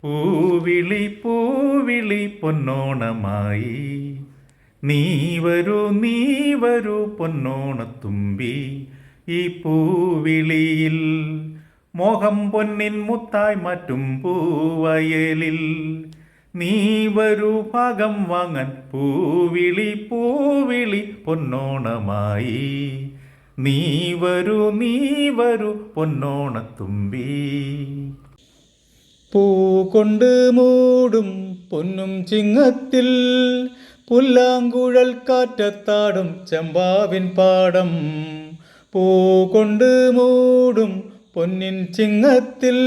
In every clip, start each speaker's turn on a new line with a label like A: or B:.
A: പൂവിളി പൂവിളി പൊന്നോണമായി നീ വരൂ പൊന്നോണത്തുമ്പി. ഈ പൂവിളിയിൽ മോഹം പൊന്നിൻ മുത്തായി മാറ്റും പൂവയലിൽ നീ വരൂ ഭാഗം വാങ്ങാൻ. പൂവിളി പൂവിളി പൊന്നോണമായി നീ വരൂ പൊന്നോണത്തുമ്പി.
B: പൂ കൊണ്ട് മൂടും പൊന്നും ചിങ്ങത്തിൽ പുല്ലാങ്കുഴൽ കാറ്റത്താടും ചെമ്പാവിൻ പാടം. പൂ കൊണ്ട് മൂടും പൊന്നിൻ ചിങ്ങത്തിൽ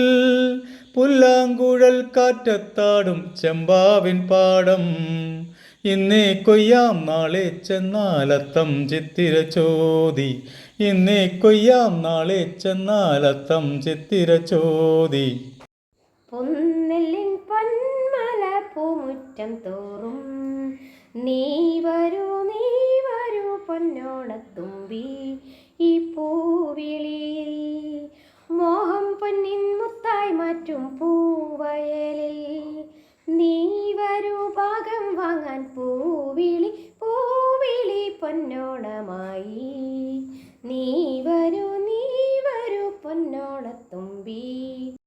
B: പുല്ലാങ്കുഴൽ കാറ്റത്താടും ചെമ്പാവിൻ പാടം. ഇന്നേ കൊയ്യാം നാളെ ചെന്നാലത്തം ചിത്തിര ചോദി. ഇന്നേ കൊയ്യാം നാളെ ചെന്നാലത്തം ചിത്തിര ചോദി.
C: പൊന്നെല്ലിൻ പൊന്മല പൂമുറ്റം തോറും നീ വരൂ പൊന്നോണത്തുമ്പി. ഈ പൂവിളിയിൽ മോഹം പൊന്നിൻ മുത്തായി മാറ്റും പൂവയലിൽ നീ വരൂ ഭാഗം വാങ്ങാൻ. പൂവിളി